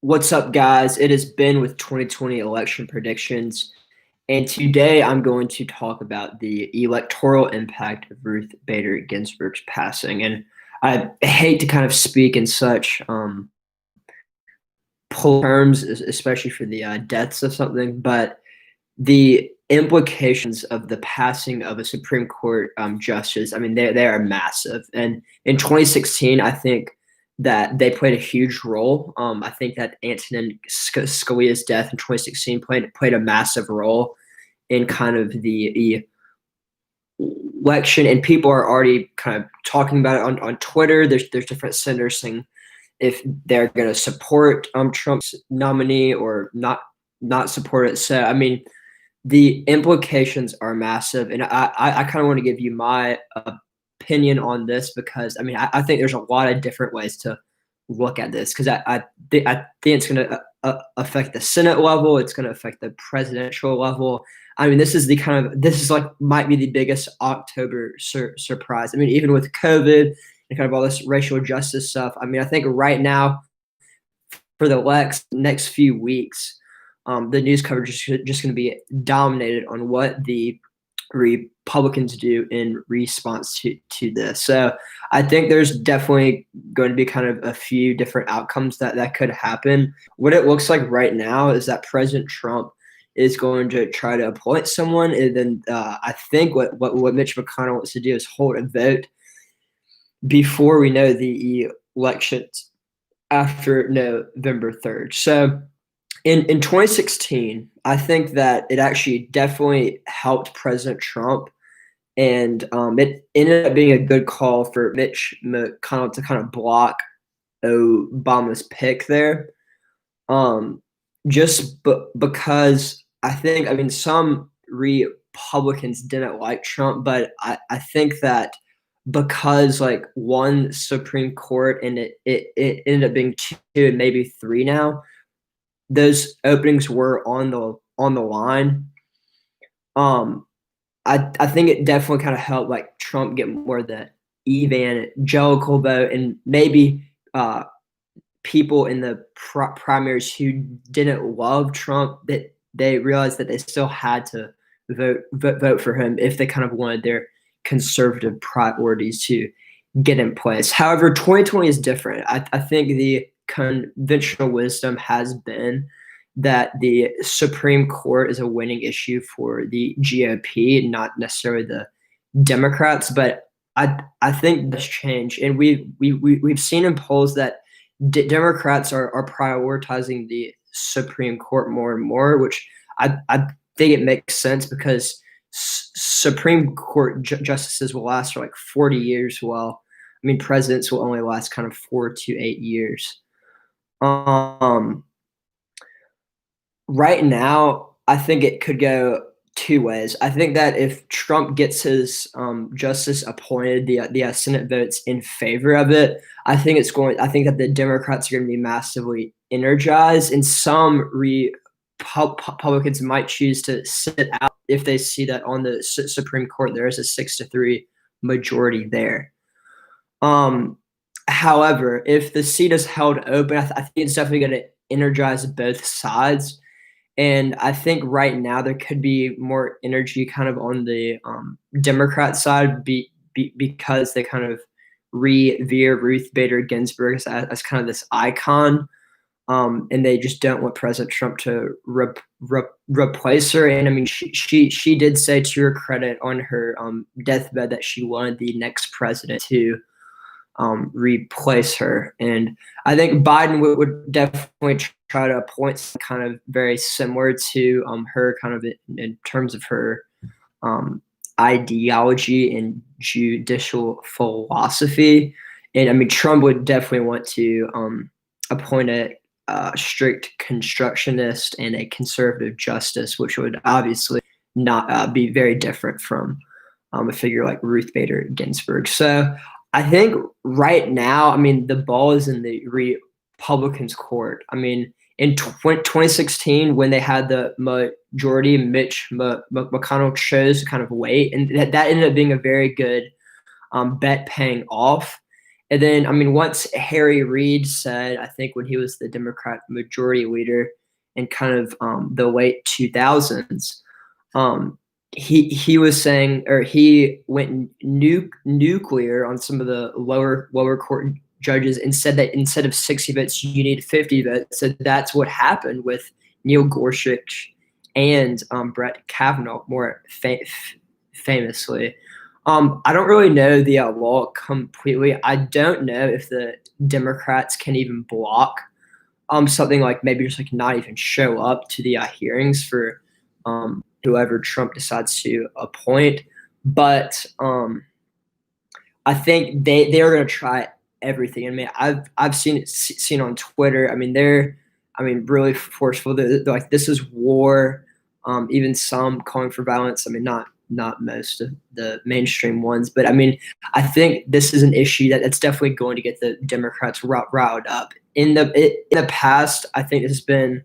What's up, guys? It has been with 2020 election predictions, and today I'm going to talk about the electoral impact of Ruth Bader Ginsburg's passing. And I hate to kind of speak in such pull terms, especially for the deaths of something, but the implications of the passing of a Supreme Court justice, I mean, they are massive. And in 2016, I think that they played a huge role. I think that Antonin Scalia's death in 2016 played a massive role in kind of the election, and people are already kind of talking about it on Twitter. There's different senators saying if they're going to support Trump's nominee or not support it. So I mean, the implications are massive, and I kind of want to give you my opinion on this because I mean I think there's a lot of different ways to look at this because I think it's going to affect the Senate level. It's going to affect the presidential level. I mean, this is like might be the biggest October surprise. I mean, even with COVID and kind of all this racial justice stuff. I mean, I think right now for the next few weeks, the news coverage is just going to be dominated on what the Republicans do in response to this. So I think there's definitely going to be kind of a few different outcomes that could happen. What it looks like right now is that President Trump is going to try to appoint someone, and then I think what Mitch McConnell wants to do is hold a vote before we know the elections after November 3rd. So in 2016, I think that it actually definitely helped President Trump, and it ended up being a good call for Mitch McConnell to kind of block Obama's pick there. Because I mean, some Republicans didn't like Trump, but I think that because like one Supreme Court and it ended up being two and maybe three now, those openings were on the line. I think it definitely kind of helped like Trump get more of the evangelical vote, and maybe people in the primaries who didn't love Trump, that they realized that they still had to vote for him if they kind of wanted their conservative priorities to get in place. However, 2020 is different. I think the conventional wisdom has been that the Supreme Court is a winning issue for the GOP, not necessarily the Democrats. But I think that's changed, and we've seen in polls that Democrats are prioritizing the Supreme Court more and more, which I think it makes sense because Supreme Court justices will last for like 40 years. Well, I mean, presidents will only last kind of 4 to 8 years. Right now, I think it could go two ways. I think that if Trump gets his justice appointed, the Senate votes in favor of it, I think that the Democrats are going to be massively energized, and some Republicans might choose to sit out if they see that on the Supreme Court there is a 6-3 majority there. However, if the seat is held open, I think it's definitely going to energize both sides. And I think right now there could be more energy kind of on the Democrat side because they kind of revere Ruth Bader Ginsburg as kind of this icon. And they just don't want President Trump to replace her. And I mean, she did say, to her credit, on her deathbed that she wanted the next president to replace her. And I think Biden would definitely try to appoint some kind of very similar to her, kind of in terms of her ideology and judicial philosophy. And I mean, Trump would definitely want to appoint a strict constructionist and a conservative justice, which would obviously not be very different from a figure like Ruth Bader Ginsburg. So I think right now, I mean, the ball is in the Republicans' court. I mean, in 2016, when they had the majority, Mitch McConnell chose to kind of wait, and that ended up being a very good bet paying off. And then, I mean, once Harry Reid said, I think when he was the Democrat majority leader in kind of the late 2000s, um, he was saying, or he went nuclear on some of the lower court judges and said that instead of 60 votes, you need 50 votes. So that's what happened with Neil Gorsuch and Brett Kavanaugh, more famously. I don't really know the law completely. I don't know if the Democrats can even block something like maybe just like not even show up to the hearings for whoever Trump decides to appoint. But I think they're going to try everything. I mean, I've seen on Twitter. I mean, they're really forceful. They're like, this is war. Even some calling for violence. I mean, not most of the mainstream ones, but I mean, I think this is an issue that's definitely going to get the Democrats riled up. In the past, I think this has been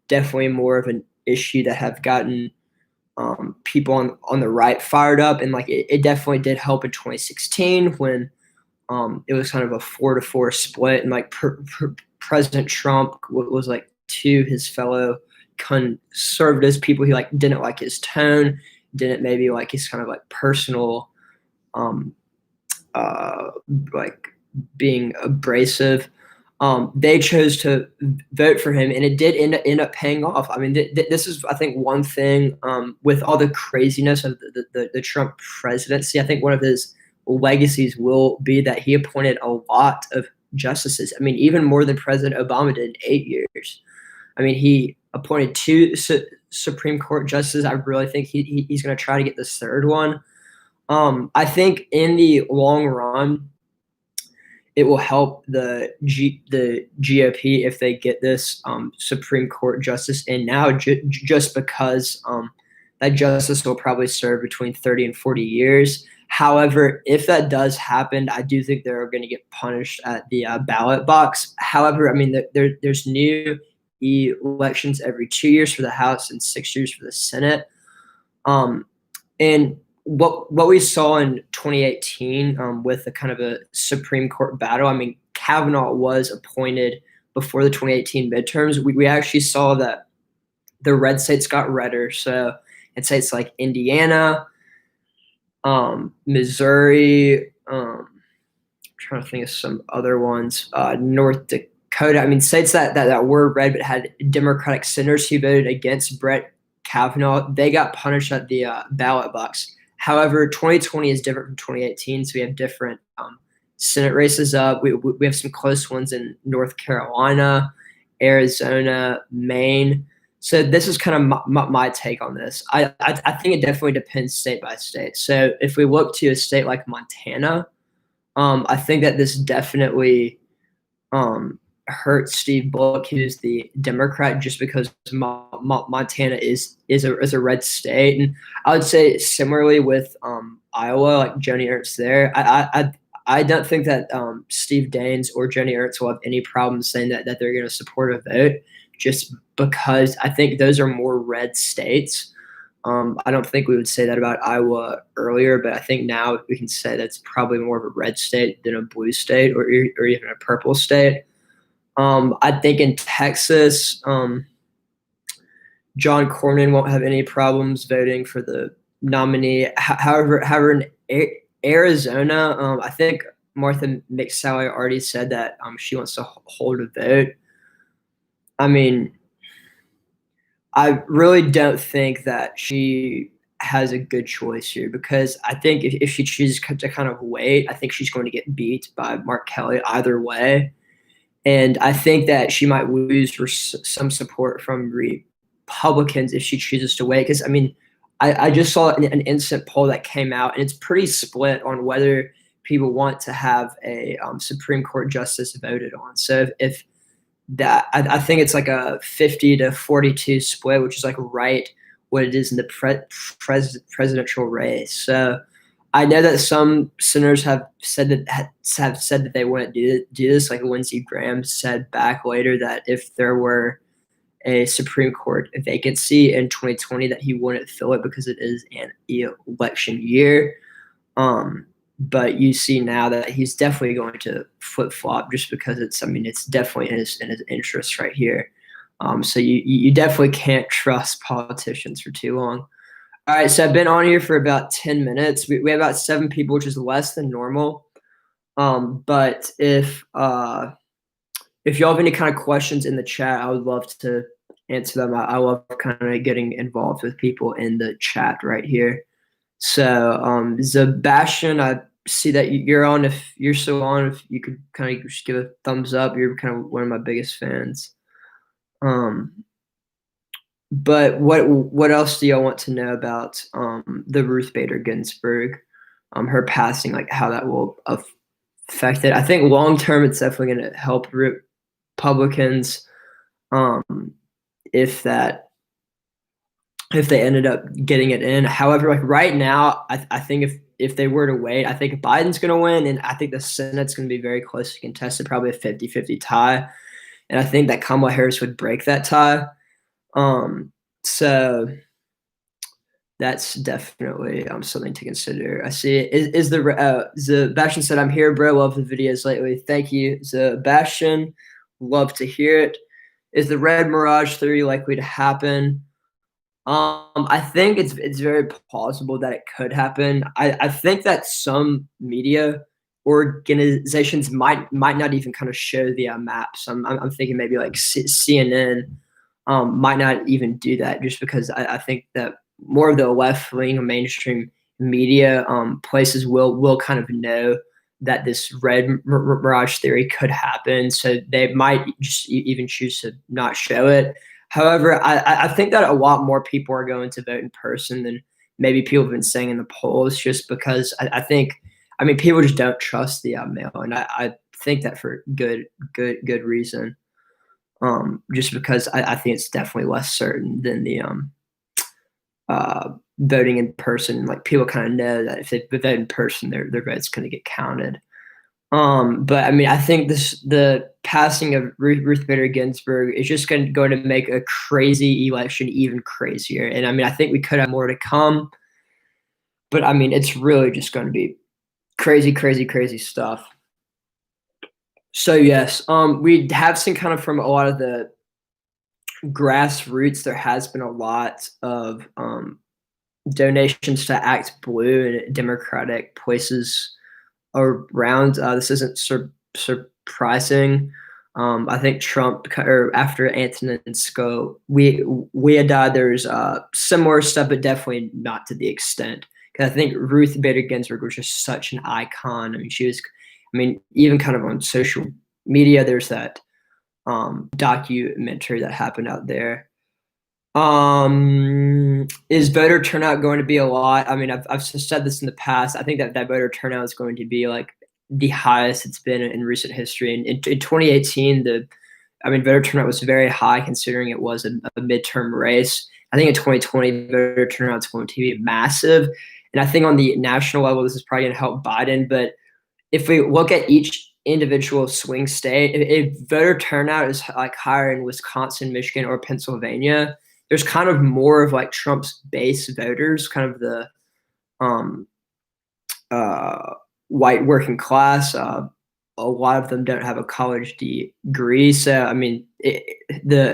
definitely more of an issue that have gotten people on the right fired up, and like it definitely did help in 2016 when it was kind of a 4-4 split, and like President Trump was like to his fellow conservatives, people he like didn't like his tone, didn't maybe like his kind of like personal um like being abrasive. They chose to vote for him, and it did end up paying off. I mean, this is, I think, one thing with all the craziness of the Trump presidency. I think one of his legacies will be that he appointed a lot of justices. I mean, even more than President Obama did in 8 years. I mean, he appointed 2 Supreme Court justices. I really think he's going to try to get this third one. I think in the long run, it will help the GOP if they get this Supreme Court justice in now, just because that justice will probably serve between 30 and 40 years. However, if that does happen, I do think they're going to get punished at the ballot box. However, I mean, there's new elections every 2 years for the House and 6 years for the Senate. And what we saw in 2018 with the kind of a Supreme Court battle, I mean, Kavanaugh was appointed before the 2018 midterms. We actually saw that the red states got redder. So in states like Indiana, Missouri, I'm trying to think of some other ones, North Dakota. I mean, states that were red but had Democratic senators who voted against Brett Kavanaugh, they got punished at the ballot box. However, 2020 is different from 2018, so we have different Senate races up. We have some close ones in North Carolina, Arizona, Maine. So this is kind of my take on this. I think it definitely depends state by state. So if we look to a state like Montana, I think that this definitely hurt Steve Bullock, who's the Democrat, just because Montana is a red state. And I would say similarly with Iowa, like Joni Ernst there. I don't think that Steve Daines or Joni Ernst will have any problem saying that they're going to support a vote, just because I think those are more red states. I don't think we would say that about Iowa earlier, but I think now we can say that's probably more of a red state than a blue state or even a purple state. I think in Texas, John Cornyn won't have any problems voting for the nominee. However, in Arizona, I think Martha McSally already said that she wants to hold a vote. I mean, I really don't think that she has a good choice here, because I think if she chooses to kind of wait, I think she's going to get beat by Mark Kelly either way. And I think that she might lose for some support from Republicans if she chooses to wait. Because, I mean, I just saw an instant poll that came out, and it's pretty split on whether people want to have a Supreme Court justice voted on. So if that, I think it's like a 50-42 split, which is like right what it is in the presidential race. So I know that some senators have said that they wouldn't do this. Like Lindsey Graham said back later that if there were a Supreme Court vacancy in 2020, that he wouldn't fill it because it is an election year. but you see now that he's definitely going to flip flop just because it's definitely in his interest right here. So you definitely can't trust politicians for too long. All right, so I've been on here for about 10 minutes. We have about 7 people, which is less than normal. But if y'all have any kind of questions in the chat, I would love to answer them. I love kind of getting involved with people in the chat right here. So, Sebastian, I see that you're on. If you're still on, if you could kind of just give a thumbs up. You're kind of one of my biggest fans. But what else do y'all want to know about the Ruth Bader Ginsburg, her passing, like how that will affect it? I think long term, it's definitely going to help Republicans if they ended up getting it in. However, like right now, I think if they were to wait, I think Biden's going to win, and I think the Senate's going to be very closely contested, probably a 50-50 tie. And I think that Kamala Harris would break that tie. So that's definitely something to consider. I see. Is the Sebastian said, "I'm here, bro. Love the videos lately. Thank you, Sebastian. Love to hear it. Is the red mirage theory likely to happen? I think it's very plausible that it could happen. I think that some media organizations might not even kind of show the maps. I'm thinking maybe like CNN might not even do that, just because I think that more of the left wing mainstream media places will kind of know that this red mirage theory could happen, so they might just even choose to not show it. However, I think that a lot more people are going to vote in person than maybe people have been saying in the polls, just because I think, I mean, people just don't trust the mail, and I think that for good reason. Just because I think it's definitely less certain than the voting in person. Like people kind of know that if they vote in person, their vote's going to get counted. But I mean, I think the passing of Ruth Bader Ginsburg is just going to make a crazy election even crazier. And I mean, I think we could have more to come, but I mean, it's really just going to be crazy stuff. So yes, we have seen kind of from a lot of the grassroots, there has been a lot of donations to Act Blue and Democratic places around. This isn't surprising. I think Trump, or after Antonin Scalia, we had died. There's similar stuff, but definitely not to the extent. Because I think Ruth Bader Ginsburg was just such an icon. I mean, she was. I mean, even kind of on social media, there's that documentary that happened out there. Is voter turnout going to be a lot? I mean, I've said this in the past. I think that voter turnout is going to be like the highest it's been in recent history. And in 2018, voter turnout was very high considering it was a midterm race. I think in 2020, voter turnout is going to be massive. And I think on the national level, this is probably going to help Biden. But if we look at each individual swing state, if voter turnout is like higher in Wisconsin, Michigan, or Pennsylvania, there's kind of more of like Trump's base voters, kind of the white working class. A lot of them don't have a college degree. So, I mean,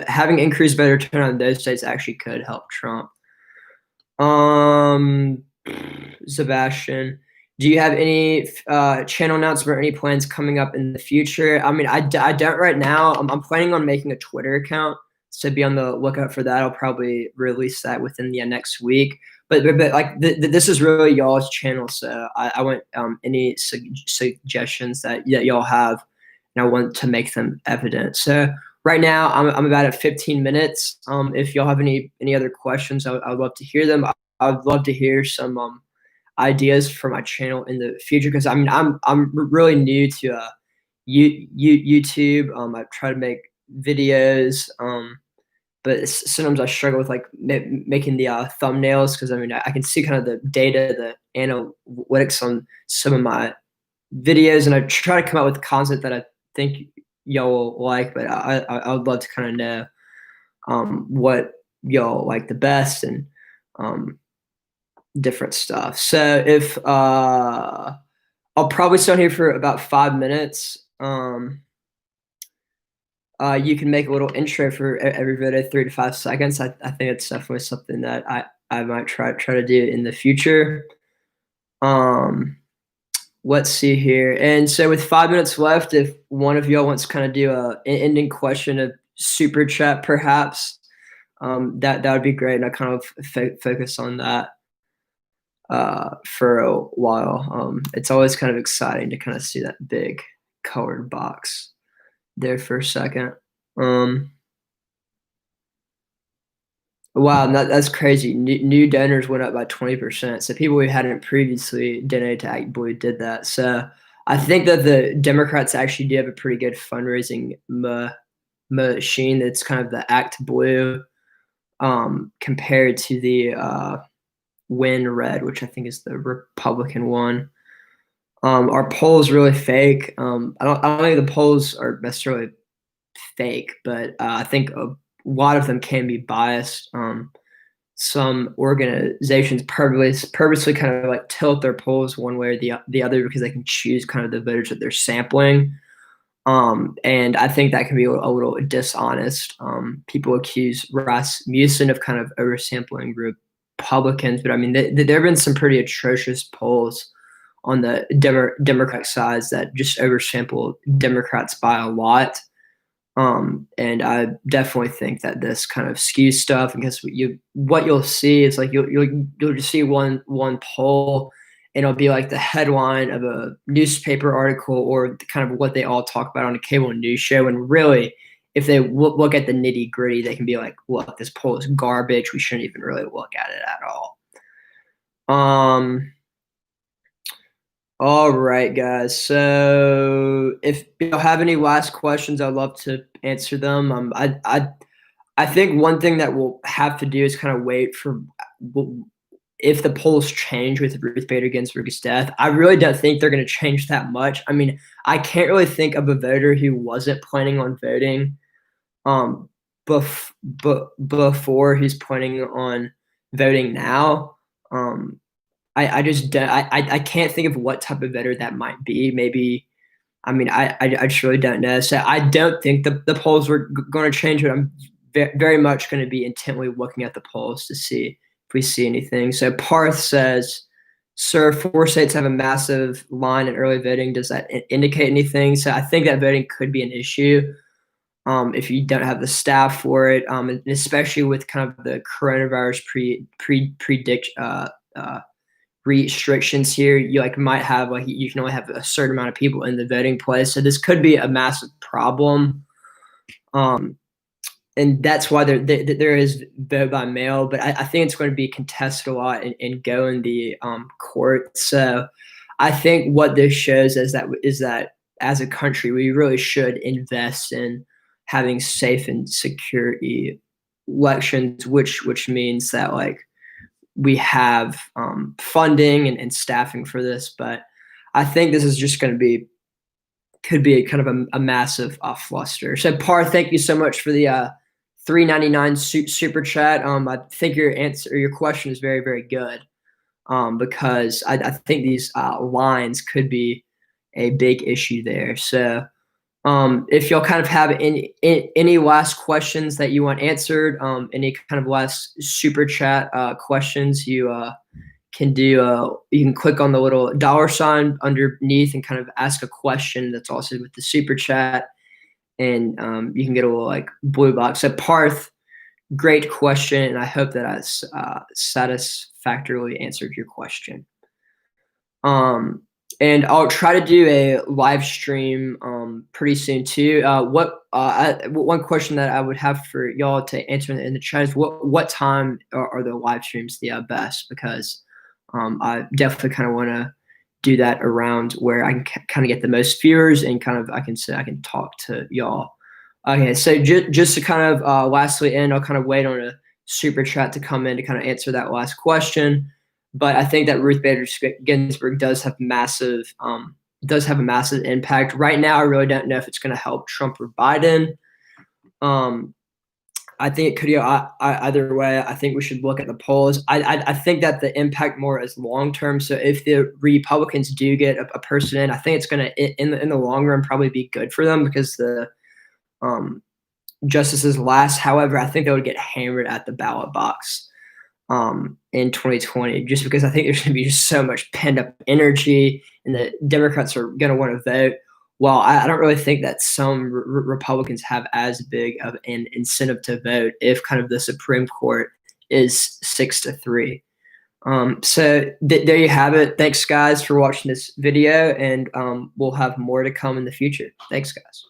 having increased voter turnout in those states actually could help Trump. Sebastian, do you have any channel announcement or any plans coming up in the future? I mean, I don't right now. I'm planning on making a Twitter account, so be on the lookout for that. I'll probably release that within the next week. But like this is really y'all's channel, so I want any suggestions that y'all have, and I want to make them evident. So right now I'm about at 15 minutes. If y'all have any other questions, I'd love to hear them. I'd love to hear some ideas for my channel in the future, because I mean I'm really new to YouTube. I try to make videos, but sometimes I struggle with like making the thumbnails, because I mean I can see kind of the data, the analytics on some of my videos, and I try to come up with content that I think y'all will like. But I would love to kind of know what y'all like the best, and different stuff. So if I'll probably stay on here for about 5 minutes. You can make a little intro for every video, 3 to 5 seconds. I think it's definitely something that I might try to do in the future. Let's see here. And so with 5 minutes left, if one of y'all wants to kind of do an ending question of super chat, perhaps, that would be great. And I kind of focus on that for a while. It's always kind of exciting to kind of see that big colored box there for a second. Wow, that's crazy. New donors went up by 20%. So people who hadn't previously donated to Act Blue did that. So I think that the Democrats actually do have a pretty good fundraising machine. That's kind of the Act Blue compared to the Win Red, which I think is the Republican one. Our polls really fake. I don't think the polls are necessarily fake, but I think a lot of them can be biased. Some organizations purposely kind of like tilt their polls one way or the other because they can choose kind of the voters that they're sampling. And I think that can be a little dishonest. People accuse Rasmussen of kind of oversampling Republicans, but I mean, there have been some pretty atrocious polls on the Democratic sides that just oversample Democrats by a lot. And I definitely think that this kind of skews stuff because what you'll see is like you'll just see one poll and it'll be like the headline of a newspaper article or kind of what they all talk about on a cable news show. And really, if they look at the nitty gritty, they can be like, look, this poll is garbage. We shouldn't even really look at it at all. All right, guys. So if you have any last questions, I'd love to answer them. I think one thing that we'll have to do is kind of wait for if the polls change with Ruth Bader Ginsburg's death. I really don't think they're going to change that much. I mean, I can't really think of a voter who wasn't planning on voting before he's planning on voting now. I just I can't think of what type of voter that might be. Maybe, I mean, I just really don't know. So I don't think the polls were going to change, but I'm very much going to be intently looking at the polls to see if we see anything. So Parth says, sir, 4 states have a massive line in early voting. Does that indicate anything? So I think that voting could be an issue if you don't have the staff for it, and especially with kind of the coronavirus restrictions here. You might have you can only have a certain amount of people in the voting place, so this could be a massive problem. And that's why there is vote by mail, but I think it's going to be contested a lot and go in the court. So I think what this shows is that as a country, we really should invest in having safe and secure elections, which means that we have funding and staffing for this. But I think this is just going to could be kind of a massive fluster. So Par, thank you so much for the $3.99 super chat. I think your question is very, very good because I think these lines could be a big issue there. So if y'all kind of have any last questions that you want answered, any kind of last super chat questions, you can do. You can click on the little $ underneath and kind of ask a question that's also with the super chat, and you can get a little blue box. So Parth, great question, and I hope that I satisfactorily answered your question. And I'll try to do a live stream pretty soon too. One question that I would have for y'all to answer in the chat is what time are the live streams the best? Because I definitely kind of want to do that around where I can kind of get the most viewers and kind of I can talk to y'all. Okay, so just to kind of lastly end, I'll kind of wait on a super chat to come in to kind of answer that last question. But I think that Ruth Bader Ginsburg does have a massive impact. Right now, I really don't know if it's going to help Trump or Biden. I think it could go either way. I think we should look at the polls. I think that the impact more is long term. So if the Republicans do get a person in, I think it's going to in the long run probably be good for them because the um, justices last. However, I think they would get hammered at the ballot box in 2020, just because I think there's going to be just so much pent up energy, and the Democrats are going to want to vote. Well, I don't really think that some Republicans have as big of an incentive to vote if kind of the Supreme Court is 6-3. So there you have it. Thanks, guys, for watching this video, and we'll have more to come in the future. Thanks, guys.